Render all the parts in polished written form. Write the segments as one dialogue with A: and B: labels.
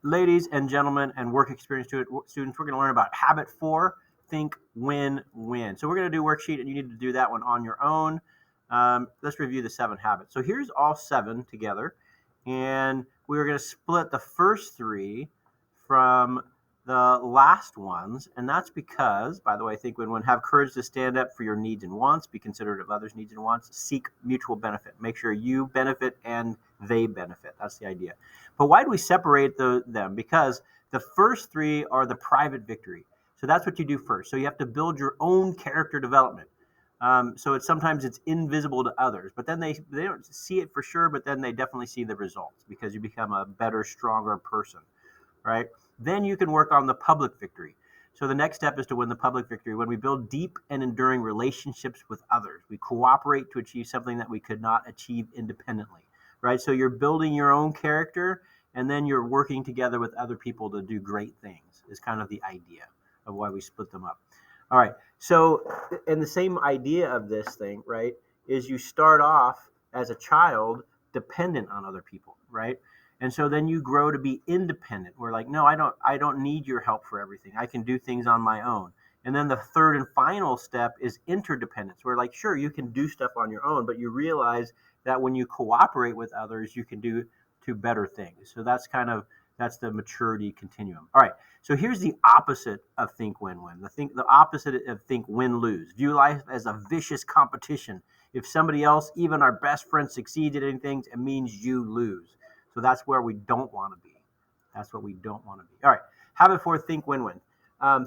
A: ladies and gentlemen and work experience students, we're going to learn about habit 4, think win-win. So we're going to do a worksheet, and you need to do that one on your own. Let's review the 7 habits. So here's all 7 together, and we're going to split the first 3 from the last ones, and that's because, by the way, think win-win. Have courage to stand up for your needs and wants. Be considerate of others' needs and wants. Seek mutual benefit. Make sure you benefit and they benefit. That's the idea. But why do we separate them? Because the first 3 are the private victory. So that's what you do first. So you have to build your own character development. So sometimes it's invisible to others, but then they don't see it for sure, but then they definitely see the results because you become a better, stronger person, right? Then you can work on the public victory. So the next step is to win the public victory. When we build deep and enduring relationships with others, we cooperate to achieve something that we could not achieve independently, right? So you're building your own character, and then you're working together with other people to do great things, is kind of the idea of why we split them up. All right. So, and the same idea of this thing, right, is you start off as a child dependent on other people, right? And so then you grow to be independent. We're like, no, I don't need your help for everything. I can do things on my own. And then the third and final step is interdependence. We're like, sure, you can do stuff on your own, but you realize that when you cooperate with others, you can do better things. So that's the maturity continuum. All right. So here's the opposite of think win-win. The opposite of think win-lose. View life as a vicious competition. If somebody else, even our best friend, succeeds at anything, it means you lose. So that's where we don't want to be. That's what we don't want to be. All right. Habit 4, think win-win.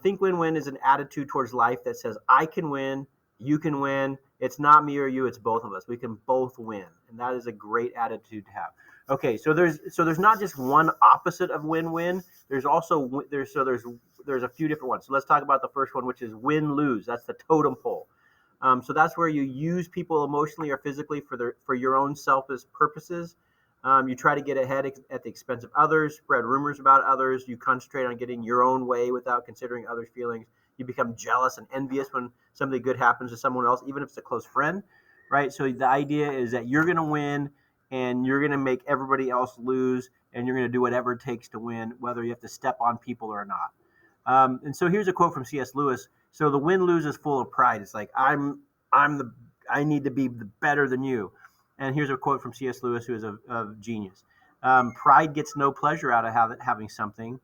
A: Think win-win is an attitude towards life that says, I can win, you can win. It's not me or you, it's both of us. We can both win. And that is a great attitude to have. Okay, so there's not just one opposite of win-win. There's a few different ones. So let's talk about the first one, which is win-lose. That's the totem pole. So that's where you use people emotionally or physically for your own selfish purposes. You try to get ahead at the expense of others, spread rumors about others. You concentrate on getting your own way without considering others' feelings. You become jealous and envious when something good happens to someone else, even if it's a close friend, right? So the idea is that you're going to win, and you're going to make everybody else lose, and you're going to do whatever it takes to win, whether you have to step on people or not. And so here's a quote from C.S. Lewis. So the win-lose is full of pride. It's like, I need to be better than you. And here's a quote from C.S. Lewis, who is a genius. Pride gets no pleasure out of having something,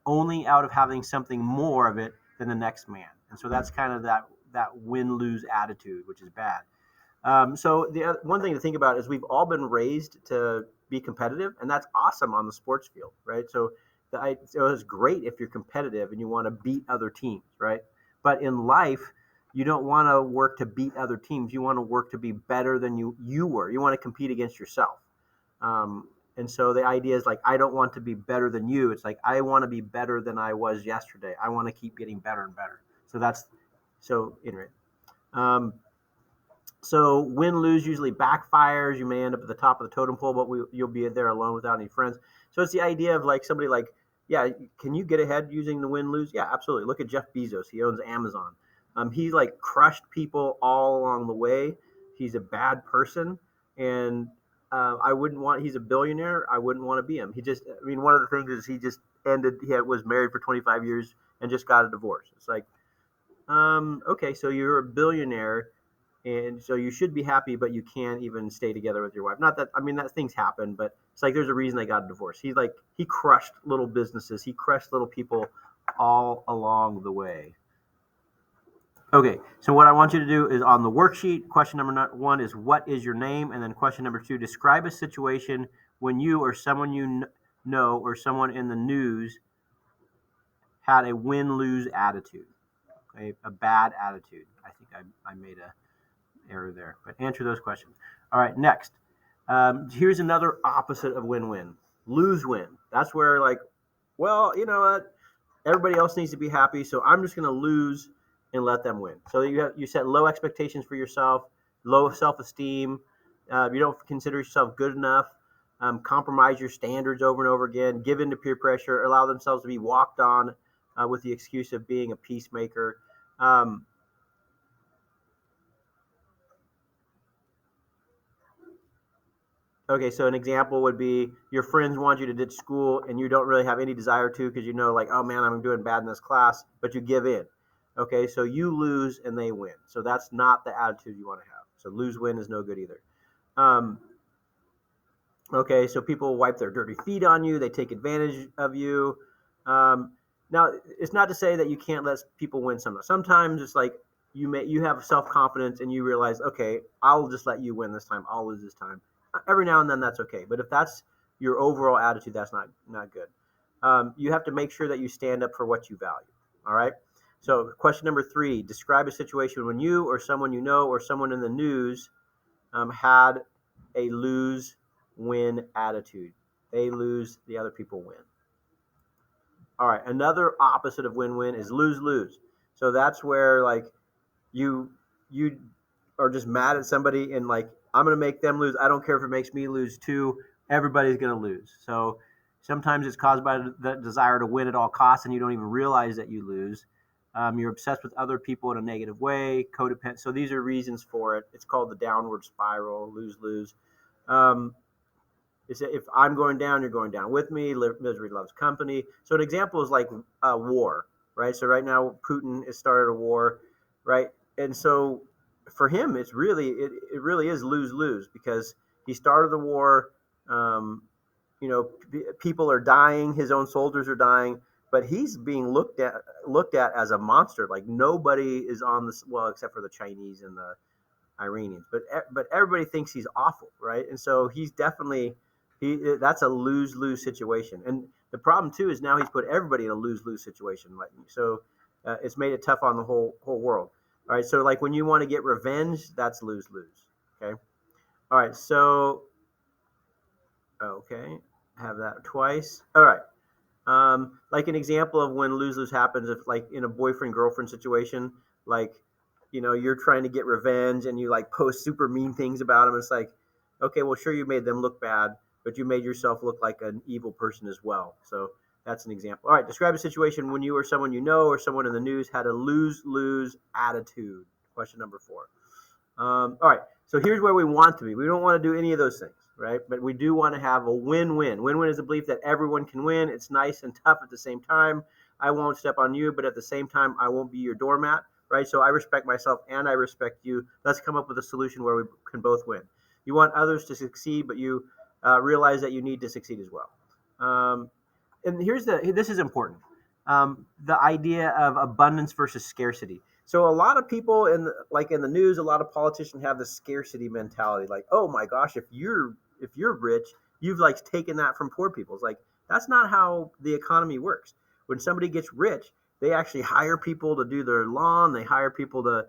A: only out of having something more of it than the next man. And so that's kind of that win-lose attitude, which is bad. So the one thing to think about is we've all been raised to be competitive, and that's awesome on the sports field, right? So it's great if you're competitive and you want to beat other teams, right? But in life, you don't want to work to beat other teams. You want to work to be better than you were. You want to compete against yourself. And so the idea is like, I don't want to be better than you. It's like, I want to be better than I was yesterday. I want to keep getting better and better. So anyway. So win-lose usually backfires. You may end up at the top of the totem pole, but you'll be there alone without any friends. So it's the idea of like somebody like, yeah, can you get ahead using the win-lose? Yeah, absolutely. Look at Jeff Bezos. He owns Amazon. He like crushed people all along the way. He's a bad person, and he's a billionaire. I wouldn't want to be him. One of the things is he was married for 25 years and just got a divorce. It's like, okay, so you're a billionaire, and so you should be happy, but you can't even stay together with your wife. Not that, that things happen, but it's like there's a reason they got a divorce. He crushed little businesses. He crushed little people all along the way. Okay, so what I want you to do is on the worksheet, question number 1 is what is your name? And then question number 2, describe a situation when you or someone you know or someone in the news had a win-lose attitude, okay, a bad attitude. I think I made a error there, but answer those questions. All right, next. Here's another opposite of win-win, lose-win. That's where like, well, you know what? Everybody else needs to be happy, so I'm just going to lose and let them win. So you set low expectations for yourself, low self-esteem. You don't consider yourself good enough. Compromise your standards over and over again. Give in to peer pressure. Allow themselves to be walked on with the excuse of being a peacemaker. Okay, so an example would be your friends want you to ditch school and you don't really have any desire to because you know, like, oh man, I'm doing bad in this class, but you give in. Okay, so you lose and they win. So that's not the attitude you want to have. So lose win is no good either. Um, okay, so people wipe their dirty feet on you, they take advantage of you. Um, now, it's not to say that you can't let people win sometimes. Sometimes it's like you have self confidence and you realize, okay, I'll just let you win this time. I'll lose this time. Every now and then, that's okay. But if that's your overall attitude, that's not good. You have to make sure that you stand up for what you value. All right. So, question number 3: describe a situation when you or someone you know or someone in the news had a lose-win attitude. They lose, the other people win. All right. Another opposite of win-win is lose-lose. So that's where like you are just mad at somebody and like I'm going to make them lose. I don't care if it makes me lose too. Everybody's going to lose. So sometimes it's caused by the desire to win at all costs, and you don't even realize that you lose. You're obsessed with other people in a negative way, codependent. So these are reasons for it. It's called the downward spiral, lose lose. Um, if I'm going down, you're going down with me. Misery loves company. So an example is like war, right? So right now Putin has started a war, right? And so for him, it really is lose lose because he started the war. Um, people are dying. His own soldiers are dying, but he's being looked at as a monster. Like nobody is on this, well, except for the Chinese and the Iranians, but everybody thinks he's awful, right? And so he's definitely that's a lose lose situation. And the problem too is now he's put everybody in a lose lose situation. Like so, it's made it tough on the whole world. All right, so like when you want to get revenge, that's lose lose. Okay. All right, so okay, have that twice. All right. Like an example of when lose lose happens, if like in a boyfriend girlfriend situation, like you're trying to get revenge and you like post super mean things about them. It's like, okay, well, sure, you made them look bad, but you made yourself look like an evil person as well. So that's an example. All right, describe a situation when you or someone you know or someone in the news had a lose lose attitude. Question number 4. All right, so here's where we want to be. We don't want to do any of those things, right? But we do want to have a win-win. Win-win is the belief that everyone can win. It's nice and tough at the same time. I won't step on you, but at the same time, I won't be your doormat, right? So I respect myself and I respect you. Let's come up with a solution where we can both win. You want others to succeed, but you realize that you need to succeed as well. And this is important. The idea of abundance versus scarcity. So a lot of people in the news, a lot of politicians have this scarcity mentality. Like, oh my gosh, if you're rich, you've like taken that from poor people. It's like that's not how the economy works. When somebody gets rich, they actually hire people to do their lawn. They hire people to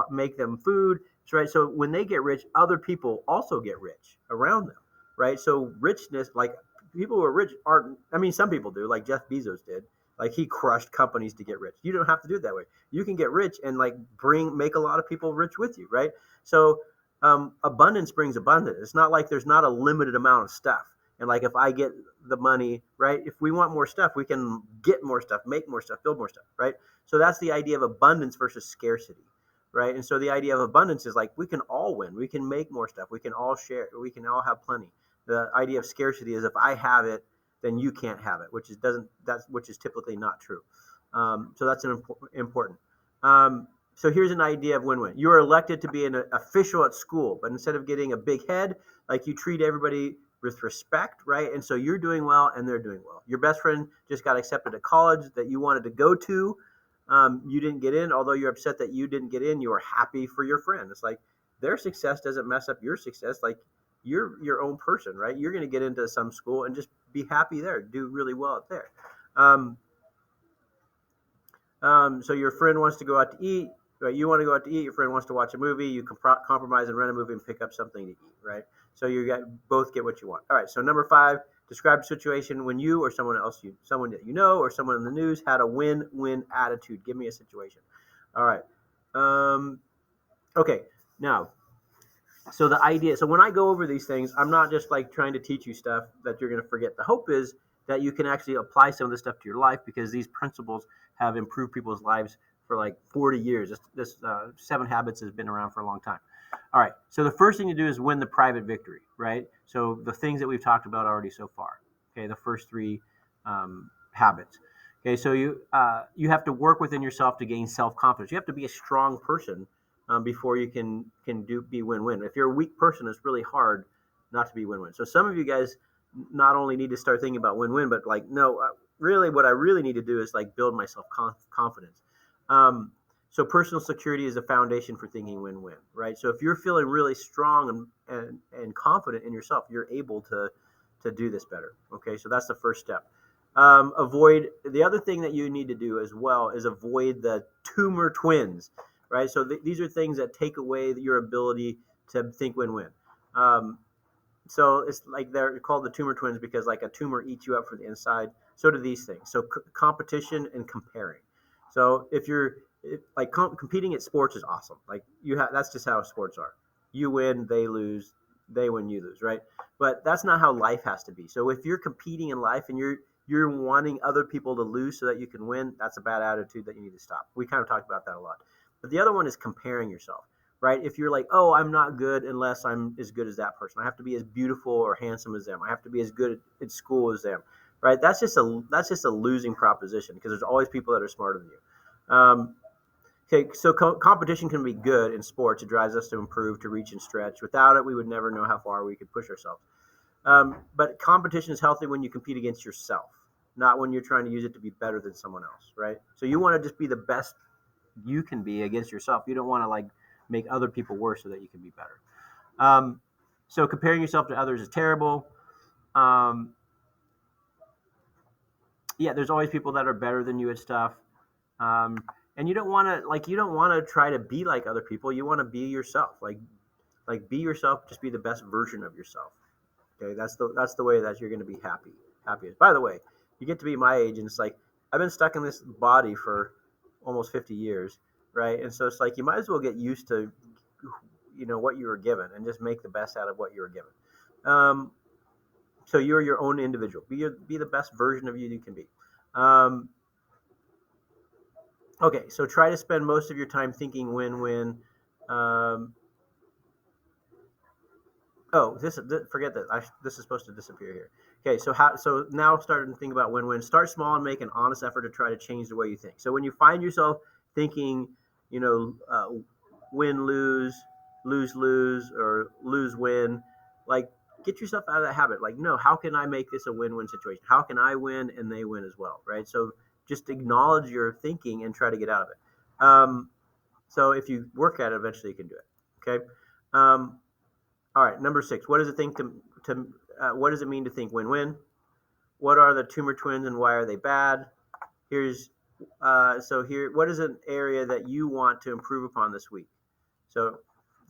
A: make them food. Right. So when they get rich, other people also get rich around them. Right. So richness, like people who are rich aren't. I mean, some people do, like Jeff Bezos did. Like he crushed companies to get rich. You don't have to do it that way. You can get rich and like make a lot of people rich with you, right? So abundance brings abundance. It's not like there's not a limited amount of stuff. And like if I get the money, right? If we want more stuff, we can get more stuff, make more stuff, build more stuff, right? So that's the idea of abundance versus scarcity, right? And so the idea of abundance is like we can all win. We can make more stuff. We can all share. We can all have plenty. The idea of scarcity is if I have it, then you can't have it, which is typically not true. So that's important. So here's an idea of win-win. You are elected to be an official at school, but instead of getting a big head, like you treat everybody with respect, right? And so you're doing well and they're doing well. Your best friend just got accepted to college that you wanted to go to. You didn't get in, although you're upset that you didn't get in. You are happy for your friend. It's like their success doesn't mess up your success. Like you're your own person, right? You're going to get into some school and just be happy there, do really well at there. So your friend wants to go out to eat, right? You want to go out to eat. Your friend wants to watch a movie. You can compromise and rent a movie and pick up something to eat, right? So both get what you want. All right. So number 5, describe a situation when you or someone that you know or someone in the news had a win-win attitude. Give me a situation. All right. Okay. Now, so the idea, so when I go over these things, I'm not just like trying to teach you stuff that you're going to forget. The hope is that you can actually apply some of this stuff to your life because these principles have improved people's lives for like 40 years. This 7 Habits has been around for a long time. All right. So the first thing to do is win the private victory, right? So the things that we've talked about already so far. Okay, the first three habits. Okay, so you have to work within yourself to gain self confidence. You have to be a strong person before you can be win win. If you're a weak person, it's really hard not to be win win. So some of you guys not only need to start thinking about win win, but like no, really, what I really need to do is like build my self confidence. So personal security is a foundation for thinking win-win, right? So if you're feeling really strong and confident in yourself, you're able to do this better. Okay, so that's the first step. Avoid the other thing that you need to do as well is avoid the tumor twins, right? So these are things that take away your ability to think win-win. So it's like they're called the tumor twins because like a tumor eats you up from the inside. So do these things. So competition and comparing. So if you're like competing at sports is awesome. Like that's just how sports are. You win, they lose, they win, you lose, right? But that's not how life has to be. So if you're competing in life and you're wanting other people to lose so that you can win, that's a bad attitude that you need to stop. We kind of talked about that a lot. But the other one is comparing yourself, right? If you're like, oh, I'm not good unless I'm as good as that person. I have to be as beautiful or handsome as them. I have to be as good at school as them, right? That's just a losing proposition because there's always people that are smarter than you. Okay, so competition can be good in sports. It drives us to improve, to reach and stretch. Without it, we would never know how far we could push ourselves. But competition is healthy when you compete against yourself, not when you're trying to use it to be better than someone else, right? So you want to just be the best you can be against yourself. You don't want to like make other people worse so that you can be better. So comparing yourself to others is terrible. Yeah, there's always people that are better than you at stuff. And you don't want to try to be like other people. You want to be yourself. Like be yourself. Just be the best version of yourself. Okay, that's the way that you're going to be happiest. By the way, you get to be my age, and it's like I've been stuck in this body for almost 50 years, right? And so it's like you might as well get used to, what you were given, and just make the best out of what you were given. So you're your own individual. Be the best version of you can be. Okay, so try to spend most of your time thinking win-win. Forget that. This is supposed to disappear here. Okay, so now starting to think about win-win. Start small and make an honest effort to try to change the way you think. So when you find yourself thinking, win, lose, lose, or lose, win, like get yourself out of that habit. Like, no, how can I make this a win-win situation? How can I win and they win as well, right? So just acknowledge your thinking and try to get out of it. So if you work at it, eventually you can do it. Okay. All right. Number 6. What does it think what does it mean to think win-win? What are the tumor twins and why are they bad? What is an area that you want to improve upon this week? So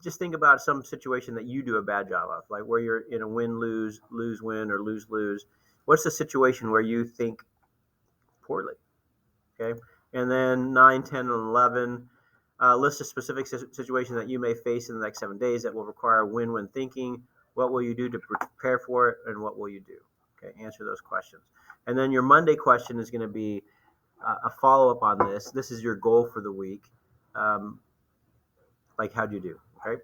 A: just think about some situation that you do a bad job of, like where you're in a win-lose, lose-win, or lose-lose. What's the situation where you think poorly? Okay. And then 9, 10, and 11, list a specific situation that you may face in the next 7 days that will require win-win thinking. What will you do to prepare for it, and what will you do? Okay, answer those questions. And then your Monday question is going to be a follow-up on this. This is your goal for the week. Like, how'd you do? Okay.